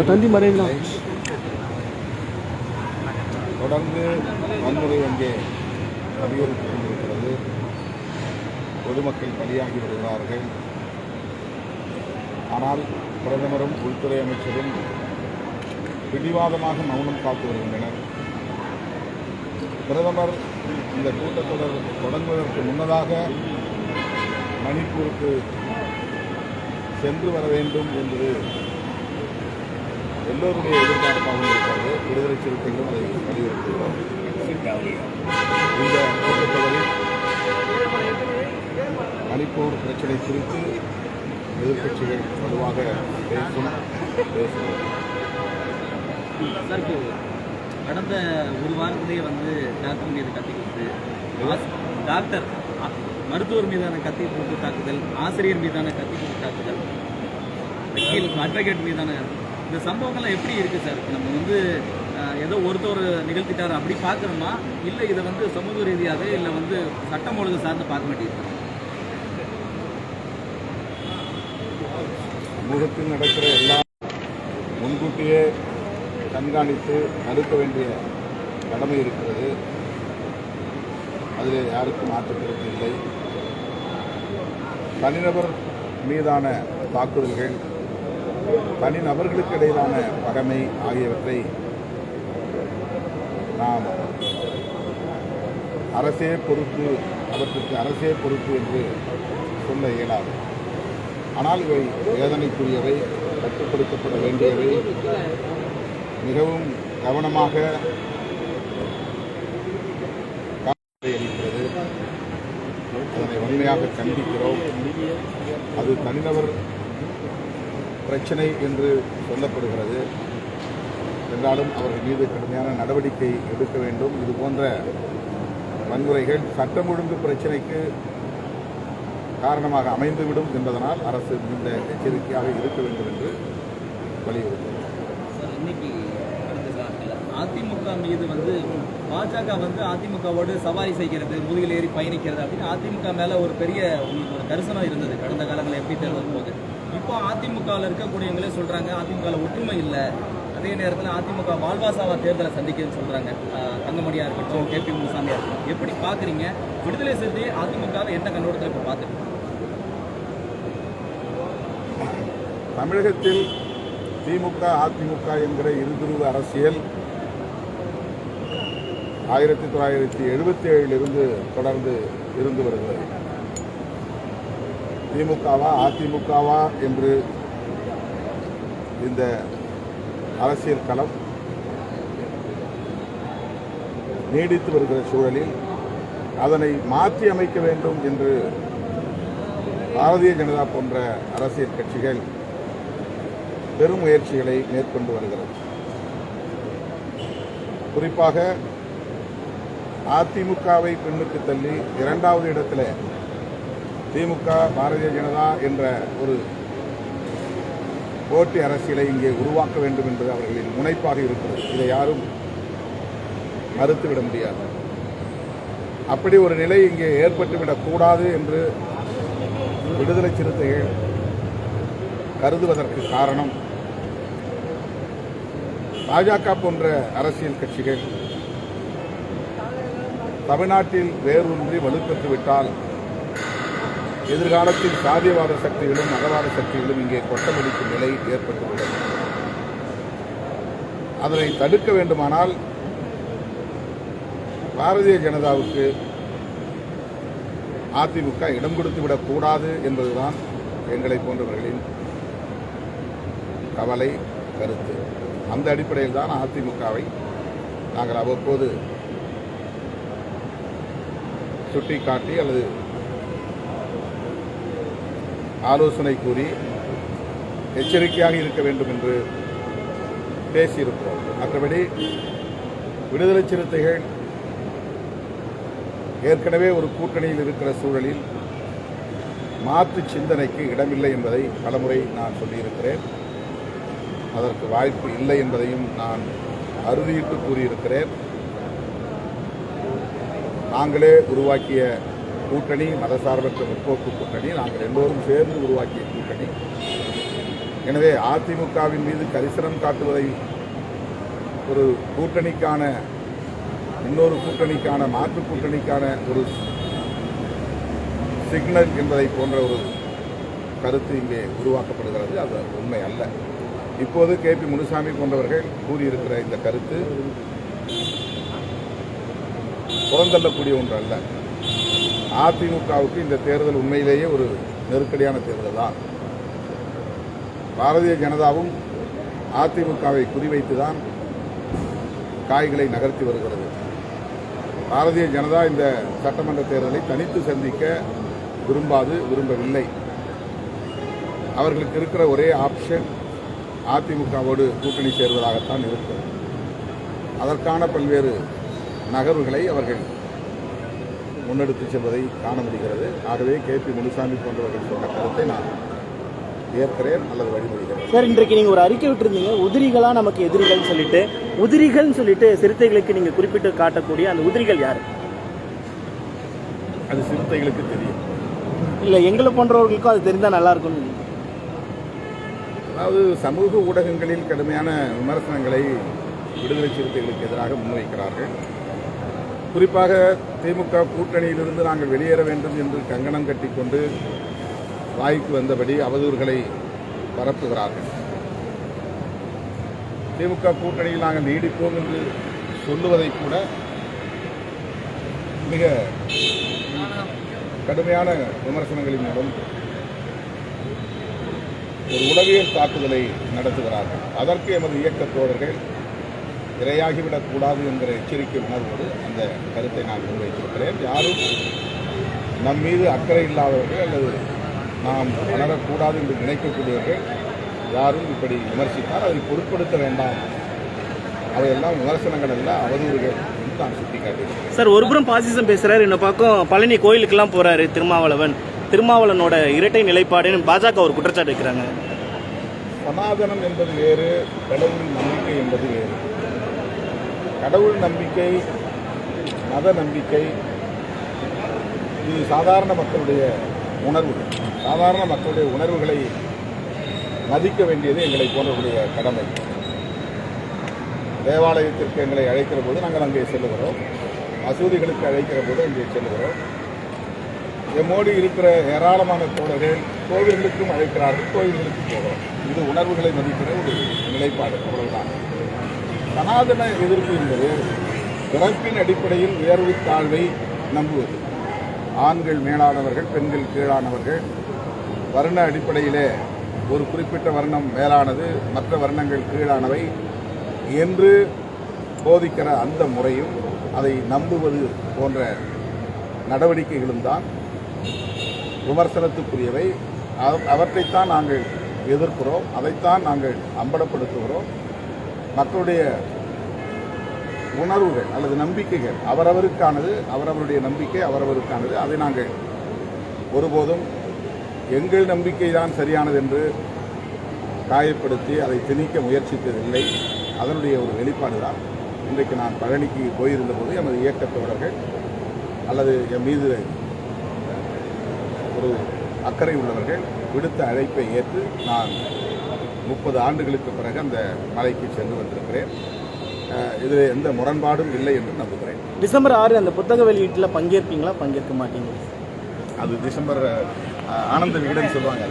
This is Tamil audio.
தந்தி மறைவுலாம் தொடர்ந்து வன்முறை அங்கே அதிகரித்து கொண்டிருக்கிறது. பொதுமக்கள் பலியாகி வருகிறார்கள். ஆனால் பிரதமரும் உள்துறை அமைச்சரும் பிடிவாதமாக மௌனம் காத்து வருகின்றனர். பிரதமர் இந்த கூட்டத்தொடர் தொடங்குவதற்கு முன்னதாக மணிப்பூருக்கு சென்று வர வேண்டும் என்பது எல்லோருடைய எதிர்பார்ப்பாகவும் இருக்கிறது. விடுதலை சிறுத்தைகளும் அதை வலியுறுத்துகிறோம். இந்த கூட்டத்தொடரில் மணிப்பூர் பிரச்சனை குறித்து எதிர்க்கட்சிகள் வலுவாக பேசும். கடந்த ஒரு வாரத்திலேயே டாக்டர் மீது கத்தி கொடுத்து டாக்டர் மருத்துவர் மீதான கத்தி போட்டு தாக்குதல், ஆசிரியர் மீதான கத்தி போட்டு தாக்குதல், வக்கீல் அட்வொகேட் மீதான இந்த சம்பவங்கள்லாம் எப்படி இருக்குது சார்? நம்ம ஏதோ ஒருத்தர் நிகழ்த்திட்டார் அப்படி பார்க்குறோமா, இல்லை இதை சமூக ரீதியாக இல்லை சட்டம் ஒழுங்கு சார்ந்து பார்க்க வேண்டியது? சமூகத்தில் நடக்கிற எல்லாம் முன்கூட்டியே கண்காணித்து தடுக்க வேண்டிய கடமை இருக்கிறது. அதில் யாருக்கும் மாற்றுக்கருத்து இல்லை. தனிநபர் மீதான தாக்குதல்கள், தனிநபர்களுக்கு இடையிலான பகைமை ஆகியவற்றை நாம் அரசே பொறுப்பு, அவற்றுக்கு அரசே பொறுப்பு என்று சொல்ல இயலாது. ஆனால் இவை வேதனைக்குரியவை, கட்டுப்படுத்தப்பட வேண்டியவை, மிகவும் கவனமாக அளிக்கிறது. அதனை வன்மையாக கண்டிக்கிறோம். அது தனிநபர் பிரச்சனை என்று சொல்லப்படுகிறது என்றாலும் அவர்கள் மீது கடுமையான நடவடிக்கை எடுக்க வேண்டும். இது போன்ற வன்முறைகள் சட்டம் ஒழுங்கு பிரச்சனைக்கு காரணமாக அமைந்துவிடும் என்பதனால் அரசு இந்த எச்சரிக்கையாக இருக்க வேண்டும் என்று வலியுறுத்தும். இன்னைக்கு அதிமுக மீது பாஜக அதிமுகவோடு சவாரி செய்கிறது, முதுகில் ஏறி பயணிக்கிறது அப்படின்னு அதிமுக மேலே ஒரு பெரிய உங்களுக்கு ஒரு கரிசனம் இருந்தது கடந்த காலங்களில் எப்படி தேர்தல் போது. இப்போ அதிமுகவில் இருக்கக்கூடியவங்களே சொல்கிறாங்க அதிமுகவில் ஒற்றுமை இல்லை. அதே நேரத்தில் அதிமுக வாழ்வாசாவா தேர்தலை சந்திக்குதுன்னு சொல்கிறாங்க. தங்கமணியாக இருக்கட்டும், KP முனுசாமியாக இருக்கட்டும். எப்படி பார்க்குறீங்க? விடுதலை சிறுத்தை அதிமுகவை என்ன கண்ணோட்டத்தில் இப்போ பார்த்துட்டு? தமிழகத்தில் திமுக அதிமுக என்கிற இருதுருவ அரசியல் 1977 தொடர்ந்து இருந்து வருகிறது. திமுகவா அதிமுகவா என்று இந்த அரசியல் களம் நீடித்து வருகிற சூழலில் அதனை மாற்றி அமைக்க வேண்டும் என்று பாரதிய ஜனதா போன்ற அரசியல் கட்சிகள் பெரும் முயற்சிகளை மேற்கொண்டு வருகிறது. குறிப்பாக அதிமுகவை பின்னுக்கு தள்ளி இரண்டாவது இடத்தில் திமுக பாரதிய ஜனதா என்ற ஒரு போட்டி அரசியலை இங்கே உருவாக்க வேண்டும் என்பது அவர்களின் முனைப்பாக இருக்கிறது. இதை யாரும் மறுத்துவிட முடியாது. அப்படி ஒரு நிலை இங்கே ஏற்பட்டுவிடக்கூடாது என்று விடுதலை சிறுத்தைகள் கருதுவதற்கு காரணம், பாஜக போன்ற அரசியல் கட்சிகள் தமிழ்நாட்டில் வேரூன்றி வலுப்பெற்றுவிட்டால் எதிர்காலத்தில் சாதியவாத சக்திகளும் மதவாத சக்திகளும் இங்கே கொட்டமடிக்கும் நிலை ஏற்பட்டுவிடும். அதனை தடுக்க வேண்டுமானால் பாரதிய ஜனதாவுக்கு அதிமுக இடம் கொடுத்துவிடக்கூடாது என்பதுதான் எங்களை போன்றவர்களின் கவலை, கருத்து. அந்த அடிப்படையில் தான் அதிமுகவை நாங்கள் அவ்வப்போது சுட்டிக்காட்டி அல்லது ஆலோசனை கூறி எச்சரிக்கையாக இருக்க வேண்டும் என்று பேசியிருக்கிறோம். மற்றபடி விடுதலை சிறுத்தைகள் ஏற்கனவே ஒரு கூட்டணியில் இருக்கிற சூழலில் மாற்று சிந்தனைக்கு இடமில்லை என்பதை பலமுறை நான் சொல்லியிருக்கிறேன். அதற்கு வாய்ப்பு இல்லை என்பதையும் நான் அறுதியிட்டு கூறியிருக்கிறேன். நாங்களே உருவாக்கிய கூட்டணி, மதசார்பற்ற முற்போக்கு கூட்டணி, நாங்கள் எல்லோரும் சேர்ந்து உருவாக்கிய கூட்டணி. எனவே அதிமுகவின் மீது கரிசனம் காட்டுவதை ஒரு கூட்டணிக்கான இன்னொரு கூட்டணிக்கான மாற்று கூட்டணிக்கான ஒரு சிக்னல் என்பதை போன்ற ஒரு கருத்து இங்கே உருவாக்கப்படுகிறது. அது உண்மை அல்ல. இப்போது KP முனுசாமி போன்றவர்கள் கூறியிருக்கிற இந்த கருத்து புறந்தள்ளக்கூடிய ஒன்று அல்ல. அதிமுகவுக்கு இந்த தேர்தல் உண்மையிலேயே ஒரு நெருக்கடியான தேர்தல் தான். பாரதிய ஜனதாவும் அதிமுகவை குறிவைத்துதான் காய்களை நகர்த்தி வருகிறது. பாரதிய ஜனதா இந்த சட்டமன்ற தேர்தலை தனித்து சந்திக்க விரும்பவில்லை. அவர்களுக்கு இருக்கிற ஒரே ஆப்ஷன் அதிமுகவோடு கூட்டணி சேர்வதாகத்தான் இருக்கும். அதற்கான பல்வேறு நகர்வுகளை அவர்கள் முன்னெடுத்து செல்வதை காண முடிகிறது. ஆகவே KP முனுசாமி போன்றவர்கள் சொன்ன கருத்தை நான் ஏற்கிறேன் அல்லது வழிமொழிகிறேன். சார், இன்றைக்கு நீங்கள் ஒரு அறிக்கை விட்டுருந்தீங்க, உதிரிகளாக நமக்கு எதிரிகள் சொல்லிட்டு. உதிரிகள்னு சொல்லிட்டு சிறுத்தைகளுக்கு நீங்கள் குறிப்பிட்டு காட்டக்கூடிய அந்த உதிரிகள் யார்? அது சிறுத்தைகளுக்கு தெரியும். இல்லை, எங்களை போன்றவர்களுக்கும் அது தெரிந்தால் நல்லா இருக்கும். அதாவது சமூக ஊடகங்களில் கடுமையான விமர்சனங்களை விடுதலை சிறுத்தைகளுக்கு எதிராக முன்வைக்கிறார்கள். குறிப்பாக திமுக கூட்டணியிலிருந்து நாங்கள் வெளியேற வேண்டும் என்று கங்கணம் கட்டிக்கொண்டு வாய்க்கு வந்தபடி அவதூறுகளை பரப்புகிறார்கள். திமுக கூட்டணியில் நாங்கள் நீடிப்போம் என்று சொல்லுவதை கூட மிக கடுமையான விமர்சனங்களின் மூலம் ஒரு உளவியல் தாக்குதலை நடத்துகிறார்கள். அதற்கு எமது இயக்கத் தோழர்கள் இரையாகிவிடக்கூடாது என்கிற எச்சரிக்கை உணர்வோடு அந்த கருத்தை நான் முன்வைத்திருக்கிறேன். யாரும் நம் மீது அக்கறை இல்லாதவர்கள் அல்லது நாம் வளரக்கூடாது என்று நினைக்கக்கூடியவர்கள் யாரும் இப்படி விமர்சித்தால் அதை பொருட்படுத்த வேண்டாம். அவையெல்லாம் விமர்சனங்கள் அல்ல, அவதூறுகள் என்று நான் சுட்டிக்காட்டியிருக்கிறேன். சார், ஒருபுறம் பாசிசம் பேசுறாரு, இன்னும் பக்கம் பழனி கோயிலுக்கெல்லாம் போறாரு திருமாவளவனோட இரட்டை நிலைப்பாடுன்னு பாஜக ஒரு குற்றச்சாட்டு வைக்கிறாங்க. சனாதனம் என்பது வேறு, கடவுள் நம்பிக்கை என்பது வேறு. கடவுள் நம்பிக்கை, மத நம்பிக்கை இது சாதாரண மக்களுடைய உணர்வுகள். சாதாரண மக்களுடைய உணர்வுகளை மதிக்க வேண்டியது எங்களை போன்றவருடைய கடமை. தேவாலயத்திற்கு எங்களை அழைக்கிற போது நாங்கள் அங்கே செல்லுகிறோம். மசூதிகளுக்கு அழைக்கிற போது அங்கே செல்லுகிறோம். எம்மோடு இருக்கிற ஏராளமான தோழர்கள் கோவில்களுக்கும் அழைக்கிறார்கள், கோவில்களுக்கு போகிறோம். இது உணர்வுகளை மதிக்கிற ஒரு நிலைப்பாடு, அவ்வளவுதான். சனாதன எதிர்ப்பு என்பது பிறப்பின் அடிப்படையில் உயர்வு தாழ்வை நம்புவது. ஆண்கள் மேலானவர்கள், பெண்கள் கீழானவர்கள், வர்ண அடிப்படையிலே ஒரு குறிப்பிட்ட வர்ணம் மேலானது, மற்ற வர்ணங்கள் கீழானவை என்று போதிக்கிற அந்த முறையும் அதை நம்புவது போன்ற நடவடிக்கைகளும் தான் விமர்சனத்துக்குரியவை. அவற்றைத்தான் நாங்கள் எதிர்க்கிறோம், அதைத்தான் நாங்கள் அம்பலப்படுத்துகிறோம். மக்களுடைய உணர்வுகள் அல்லது நம்பிக்கைகள் அவரவருக்கானது, அவரவருடைய நம்பிக்கை அவரவருக்கானது. அதை நாங்கள் ஒருபோதும் எங்கள் நம்பிக்கை தான் சரியானது என்று காயப்படுத்தி அதை திணிக்க முயற்சித்ததில்லை. அதனுடைய ஒரு வெளிப்பாடு தான் இன்றைக்கு நான் பழனிக்கு போயிருந்த போது எமது இயக்கத் தோழர்கள் அல்லது என் மீது ஒரு அக்கறை உள்ளவர்கள் விடுத்த அழைப்பை ஏற்று நான் 30 ஆண்டுகளுக்கு பிறகு அந்த மலைக்கு சென்று வந்திருக்கிறேன். இதில் எந்த முரண்பாடும் இல்லை என்று நம்புகிறேன். டிசம்பர் 6 அந்த புத்தக வெளியீட்டில் பங்கேற்பீங்களா, பங்கேற்க மாட்டீங்க? அது டிசம்பர் ஆனந்த விகடன் சொல்லுவாங்க.